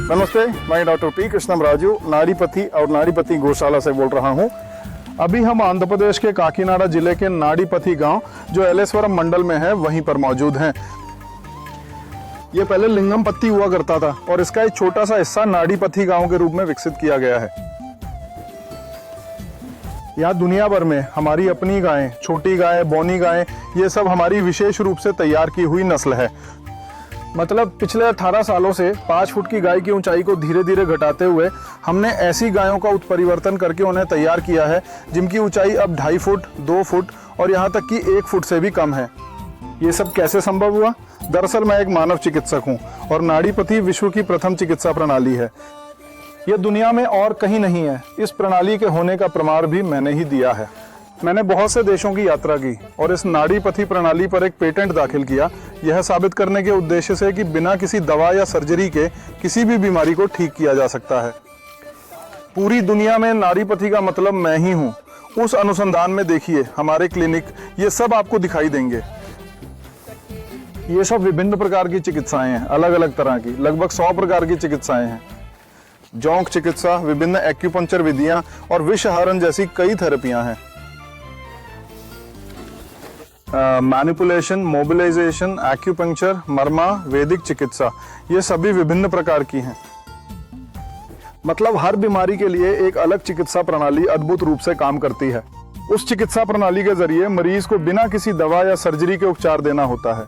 नमस्ते, मैं doctor P कृष्णम राजू नाड़ीपति और नाड़ीपति गौशाला से बोल रहा हूँ। अभी हम आंध्र प्रदेश के काकीनाडा जिले के नाड़ीपति गांव जो एलेश्वरम मंडल में है वहीं पर मौजूद हैं। ये पहले लिंगमपत्ती हुआ करता था और इसका एक छोटा सा हिस्सा नाड़ीपति गांव के रूप में विकसित किया गया है। यहाँ दुनिया भर में हमारी अपनी गायें, छोटी गाय, बौनी गायें, ये सब हमारी विशेष रूप से तैयार की हुई नस्ल है। मतलब पिछले 18 सालों से 5 फुट की गाय की ऊंचाई को धीरे धीरे घटाते हुए हमने ऐसी गायों का उत्परिवर्तन करके उन्हें तैयार किया है जिनकी ऊंचाई अब 2.5 फुट, 2 फुट और यहाँ तक कि 1 फुट से भी कम है। ये सब कैसे संभव हुआ? दरअसल मैं एक मानव चिकित्सक हूँ और नाड़ीपति विश्व की प्रथम चिकित्सा प्रणाली है। यह दुनिया में और कहीं नहीं है। इस प्रणाली के होने का प्रमाण भी मैंने ही दिया है। मैंने बहुत से देशों की यात्रा की और इस नाड़ीपति प्रणाली पर एक पेटेंट दाखिल किया, यह साबित करने के उद्देश्य से कि बिना किसी दवा या सर्जरी के किसी भी बीमारी को ठीक किया जा सकता है। पूरी दुनिया में नाड़ीपति का मतलब मैं ही हूँ। उस अनुसंधान में देखिए हमारे क्लिनिक, ये सब आपको दिखाई देंगे। ये सब विभिन्न प्रकार की चिकित्साएं हैं, अलग अलग तरह की, लगभग 100 प्रकार की चिकित्साएं हैं। जोंक चिकित्सा, विभिन्न एक्यूपंक्चर विधियां और विषहरण जैसी कई थेरेपियां हैं। मैनिपुलेशन, मोबिलाइजेशन, एक्यूपंक्चर, मर्मा, वैदिक चिकित्सा, ये सभी विभिन्न प्रकार की हैं। मतलब हर बीमारी के लिए एक अलग चिकित्सा प्रणाली अद्भुत रूप से काम करती है। उस चिकित्सा प्रणाली के जरिए मरीज को बिना किसी दवा या सर्जरी के उपचार देना होता है।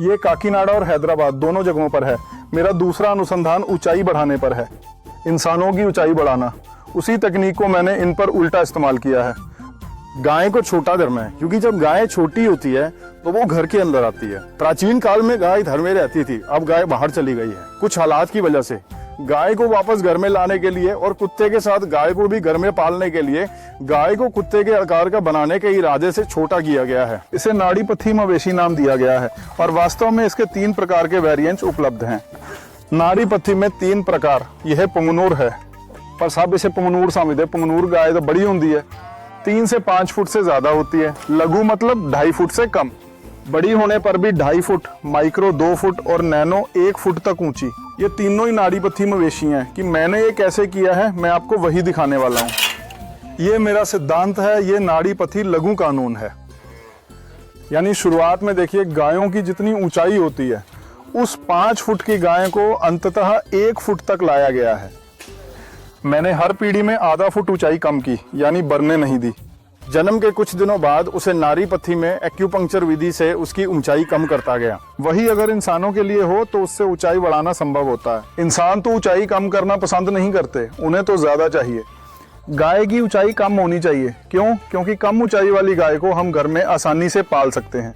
ये काकीनाडा और हैदराबाद दोनों जगहों पर है। मेरा दूसरा अनुसंधान ऊंचाई बढ़ाने पर है, इंसानों की ऊंचाई बढ़ाना। उसी तकनीक को मैंने इन पर उल्टा इस्तेमाल किया है। गाय को छोटा घर में, क्योंकि जब गाय छोटी होती है तो वो घर के अंदर आती है। प्राचीन काल में गाय घर में रहती थी, अब गाय बाहर चली गई है। कुछ हालात की वजह से गाय को वापस घर में लाने के लिए और कुत्ते के साथ गाय को भी घर में पालने के लिए गाय को कुत्ते के आकार का बनाने के इरादे से छोटा किया गया है। इसे नाड़ीपति मवेशी नाम दिया गया है और वास्तव में इसके 3 प्रकार के वेरिएंट्स उपलब्ध हैं। नाड़ीपति में 3 प्रकार, यह पुंगनूर है, पर सब इसे पुंगनूर समझते। पुंगनूर गाय तो बड़ी होती है, 3 से 5 फुट से ज्यादा होती है। लघु मतलब 2.5 फुट से कम, बड़ी होने पर भी 2.5 फुट, माइक्रो 2 फुट और नैनो 1 फुट तक ऊंची। ये तीनों ही नाड़ीपति मवेशी हैं। कि मैंने ये कैसे किया है मैं आपको वही दिखाने वाला हूँ। ये मेरा सिद्धांत है, ये नाड़ीपति लघु कानून है। यानी शुरुआत में देखिए गायों की जितनी ऊंचाई होती है उस 5 फुट की गाय को अंततः 1 फुट तक लाया गया है। मैंने हर पीढ़ी में आधा फुट ऊंचाई कम की, यानी बढ़ने नहीं दी। जन्म के कुछ दिनों बाद उसे नाड़ीपति में एक्यूपंक्चर विधि से उसकी ऊंचाई कम करता गया। वही अगर इंसानों के लिए हो तो उससे ऊंचाई बढ़ाना संभव होता है। इंसान तो ऊंचाई कम करना पसंद नहीं करते, उन्हें तो ज्यादा चाहिए। गाय की ऊंचाई कम होनी चाहिए। क्यों? क्योंकि कम ऊंचाई वाली गाय को हम घर में आसानी से पाल सकते हैं,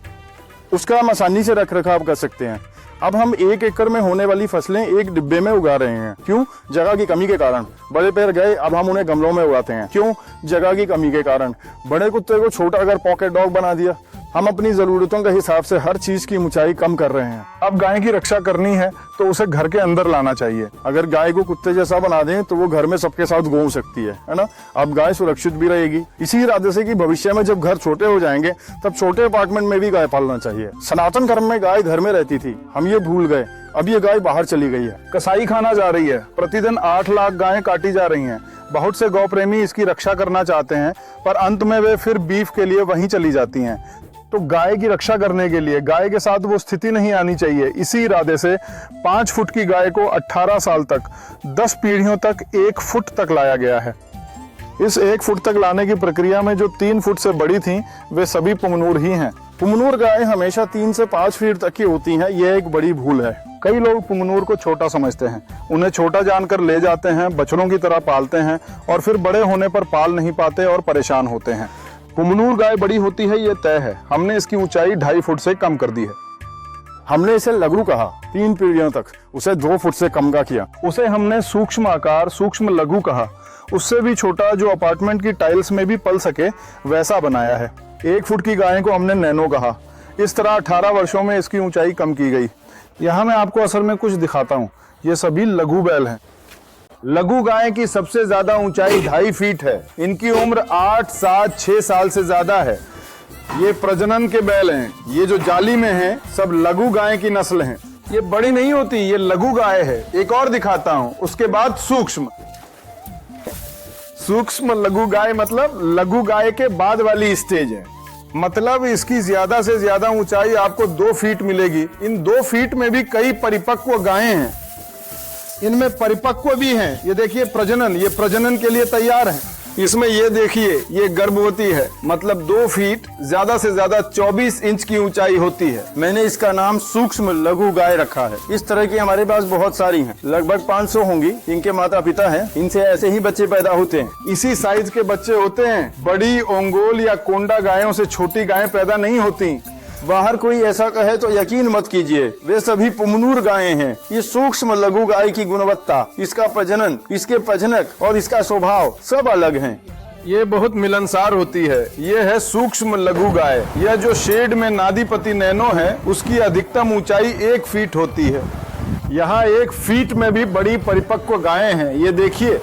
उसका हम आसानी से रख रखाव कर सकते हैं। अब हम 1 एकड़ में होने वाली फसलें एक डिब्बे में उगा रहे हैं। क्यों? जगह की कमी के कारण। बड़े पेड़ गए, अब हम उन्हें गमलों में उगाते हैं। क्यों? जगह की कमी के कारण। बड़े कुत्ते को छोटा अगर पॉकेट डॉग बना दिया। हम अपनी जरूरतों के हिसाब से हर चीज की ऊंचाई कम कर रहे हैं। अब गाय की रक्षा करनी है तो उसे घर के अंदर लाना चाहिए। अगर गाय को कुत्ते जैसा बना दें तो वो घर में सबके साथ घूम सकती है ना। अब गाय सुरक्षित भी रहेगी। इसी इरादे से कि भविष्य में जब घर छोटे हो जाएंगे तब छोटे अपार्टमेंट में भी गाय पालना चाहिए। सनातन धर्म में गाय घर में रहती थी, हम ये भूल गए। अब ये गाय बाहर चली गई है, कसाई खाना जा रही है। प्रतिदिन 8 लाख गायें काटी जा रही हैं। बहुत से गौ प्रेमी इसकी रक्षा करना चाहते हैं पर अंत में वे फिर बीफ के लिए वहीं चली जाती हैं। तो गाय की रक्षा करने के लिए गाय के साथ वो स्थिति नहीं आनी चाहिए। इसी इरादे से 5 फुट की गाय को 18 साल तक 10 पीढ़ियों तक 1 फुट तक लाया गया है। इस 1 फुट तक लाने की प्रक्रिया में जो 3 फुट से बड़ी थीं वे सभी पुंगनूर ही हैं। पुंगनूर गाय हमेशा 3 से 5 फीट तक की होती हैं, यह एक बड़ी भूल है। कई लोग पुंगनूर को छोटा समझते हैं, उन्हें छोटा जानकर ले जाते हैं, बछड़ों की तरह पालते हैं और फिर बड़े होने पर पाल नहीं पाते और परेशान होते हैं। पुंगनूर गाय बड़ी होती है, ये तय है। हमने इसकी ऊंचाई 2.5 फुट से कम कर दी है। हमने इसे लघु कहा, 3 पीढ़ियों तक उसे 2 फुट से कम का किया। उसे हमने सूक्ष्म आकार, सूक्ष्म लघु कहा। उससे भी छोटा जो अपार्टमेंट की टाइल्स में भी पल सके वैसा बनाया है। 1 फुट की गाय को हमने नैनो कहा। इस तरह 18 वर्षों में इसकी ऊंचाई कम की गई। यहाँ मैं आपको असल में कुछ दिखाता हूँ। ये सभी लघु बैल हैं। लघु गाय की सबसे ज्यादा ऊंचाई 2.5 फीट है। इनकी उम्र 8, 7, 6 साल से ज्यादा है। ये प्रजनन के बैल हैं। ये जो जाली में हैं सब लघु गाय की नस्ल हैं। ये बड़ी नहीं होती, ये लघु गाय है। एक और दिखाता हूं। उसके बाद सूक्ष्म लघु गाय, मतलब लघु गाय के बाद वाली स्टेज है। मतलब इसकी ज्यादा से ज्यादा ऊंचाई आपको 2 फीट मिलेगी। इन 2 फीट में भी कई परिपक्व गायें हैं। इनमें परिपक्व भी हैं। ये देखिए ये प्रजनन के लिए तैयार है। इसमें ये देखिए, ये गर्भवती है। मतलब 2 फीट ज्यादा से ज्यादा 24 इंच की ऊंचाई होती है। मैंने इसका नाम सूक्ष्म लघु गाय रखा है। इस तरह की हमारे पास बहुत सारी हैं, लगभग 500 होंगी। इनके माता पिता हैं। इनसे ऐसे ही बच्चे पैदा होते हैं। इसी साइज के बच्चे होते हैं। बड़ी ओंगोल या कोंडा गायों से छोटी गायें पैदा नहीं होती। बाहर कोई ऐसा कहे तो यकीन मत कीजिए, वे सभी पुमनूर गायें हैं। ये सूक्ष्म लघु गाय की गुणवत्ता, इसका प्रजनन, इसके प्रजनक और इसका स्वभाव सब अलग हैं। ये बहुत मिलनसार होती है। ये है सूक्ष्म लघु गाय। यह जो शेड में नादीपति नैनो है, उसकी अधिकतम ऊंचाई 1 फीट होती है। यहाँ 1 फीट में भी बड़ी परिपक्व गायें हैं। ये देखिए,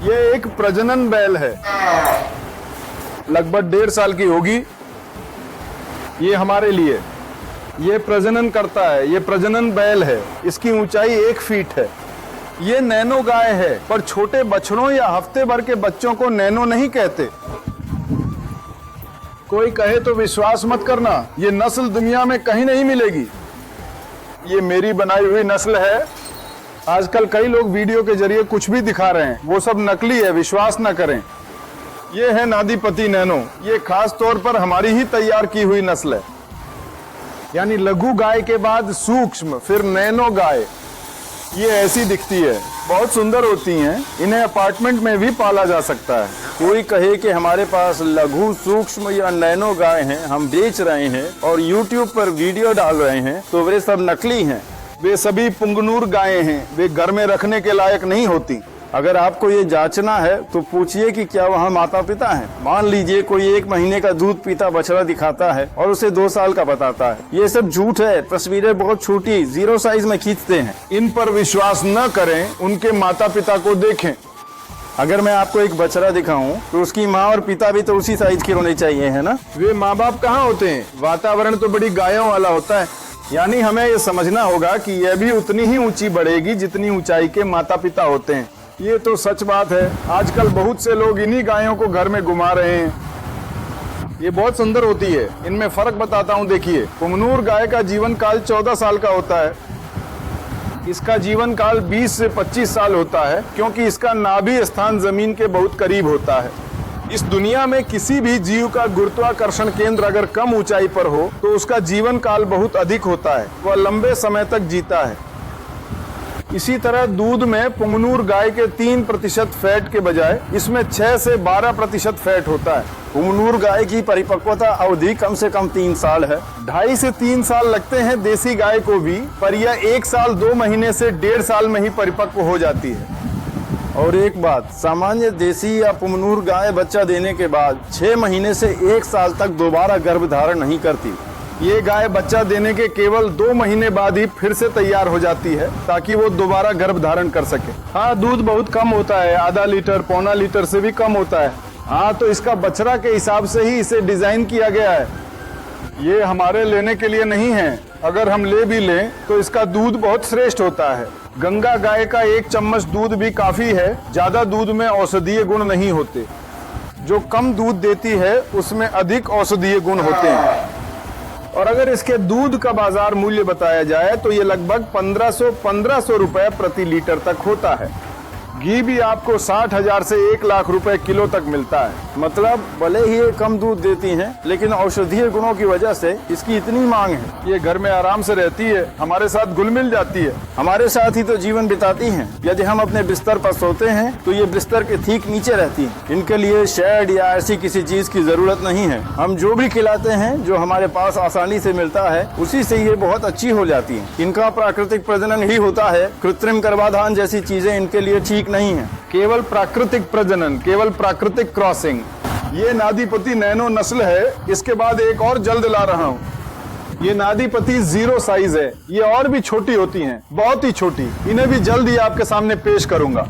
ये एक प्रजनन बैल है, लगभग 1.5 साल की होगी। ये हमारे लिए, ये प्रजनन करता है। ये प्रजनन बैल है। इसकी ऊंचाई 1 फीट है। ये नैनो गाय है, पर छोटे बछड़ों या हफ्ते भर के बच्चों को नैनो नहीं कहते। कोई कहे तो विश्वास मत करना, ये नस्ल दुनिया में कहीं नहीं मिलेगी। ये मेरी बनाई हुई नस्ल है। आजकल कई लोग वीडियो के जरिए कुछ भी दिखा रहे हैं, वो सब नकली है, विश्वास न करें। ये है नादीपति नैनो। ये खास तौर पर हमारी ही तैयार की हुई नस्ल है। यानी लघु गाय के बाद सूक्ष्म, फिर नैनो गाय। ये ऐसी दिखती है, बहुत सुंदर होती हैं। इन्हें अपार्टमेंट में भी पाला जा सकता है। कोई कहे कि हमारे पास लघु, सूक्ष्म या नैनो गाय हैं, हम बेच रहे हैं और YouTube पर वीडियो डाल रहे हैं, तो वे सब नकली हैं। वे सभी पुंगनूर गायें हैं। वे घर में रखने के लायक नहीं होती। अगर आपको ये जांचना है तो पूछिए कि क्या वहाँ माता पिता हैं। मान लीजिए कोई 1 महीने का दूध पीता बछड़ा दिखाता है और उसे 2 साल का बताता है। ये सब झूठ है। तस्वीरें बहुत छोटी 0 साइज में खींचते हैं। इन पर विश्वास न करें, उनके माता पिता को देखें। अगर मैं आपको एक बछड़ा दिखाऊं तो उसकी माँ और पिता भी तो उसी साइज के होने चाहिए, है ना। वे माँ बाप कहाँ होते हैं? वातावरण तो बड़ी गायों वाला होता है। यानी हमें ये समझना होगा कि यह भी उतनी ही ऊंची बढ़ेगी जितनी ऊंचाई के माता पिता होते हैं। ये तो सच बात है। आजकल बहुत से लोग इन्हीं गायों को घर में घुमा रहे हैं। ये बहुत सुंदर होती है। इनमें फर्क बताता हूँ। देखिए, पुंगनूर गाय का जीवन काल 14 साल का होता है। इसका जीवन काल 20 से 25 साल होता है, क्योंकि इसका नाभि स्थान जमीन के बहुत करीब होता है। इस दुनिया में किसी भी जीव का गुरुत्वाकर्षण केंद्र अगर कम ऊंचाई पर हो तो उसका जीवन काल बहुत अधिक होता है। वह लंबे समय तक जीता है। इसी तरह दूध में पुंगनूर गाय के 3% फैट के बजाय इसमें 6 से 12% फैट होता है। पुंगनूर गाय की परिपक्वता अवधि कम से कम 3 साल है। 2.5 से 3 साल लगते हैं देसी गाय को भी, पर यह 1 साल 2 महीने से 1.5 साल में ही परिपक्व हो जाती है। और एक बात, सामान्य देसी या पुंगनूर गाय बच्चा देने के बाद 6 महीने से 1 साल तक दोबारा गर्भ धारण नहीं करती। ये गाय बच्चा देने के केवल 2 महीने बाद ही फिर से तैयार हो जाती है, ताकि वो दोबारा गर्भ धारण कर सके। हाँ, दूध बहुत कम होता है, आधा लीटर, पौना लीटर से भी कम होता है। हाँ, तो इसका बछड़ा के हिसाब से ही इसे डिजाइन किया गया है। ये हमारे लेने के लिए नहीं है। अगर हम ले भी लें तो इसका दूध बहुत श्रेष्ठ होता है। गंगा गाय का 1 चम्मच दूध भी काफी है। ज्यादा दूध में औषधीय गुण नहीं होते। जो कम दूध देती है उसमें अधिक औषधीय गुण होते हैं। और अगर इसके दूध का बाजार मूल्य बताया जाए तो ये लगभग 1500 रुपए प्रति लीटर तक होता है। घी भी आपको 60,000 से 1 लाख रुपए किलो तक मिलता है। मतलब भले ही ये कम दूध देती हैं, लेकिन औषधीय गुणों की वजह से इसकी इतनी मांग है। ये घर में आराम से रहती है, हमारे साथ घुल मिल जाती है, हमारे साथ ही तो जीवन बिताती हैं। यदि हम अपने बिस्तर पर सोते हैं तो ये बिस्तर के ठीक नीचे रहती हैं। इनके लिए शेड या ऐसी किसी चीज की जरूरत नहीं है। हम जो भी खिलाते हैं, जो हमारे पास आसानी से मिलता है, उसी से ये बहुत अच्छी हो जाती है। इनका प्राकृतिक प्रजनन ही होता है। कृत्रिम गर्भाधान जैसी चीजें इनके लिए ठीक नहीं है। केवल प्राकृतिक प्रजनन, केवल प्राकृतिक क्रॉसिंग। ये नादीपति नैनो नस्ल है। इसके बाद एक और जल्द ला रहा हूँ। ये नादीपति 0 साइज है। ये और भी छोटी होती हैं, बहुत ही छोटी। इन्हें भी जल्द ही आपके सामने पेश करूंगा।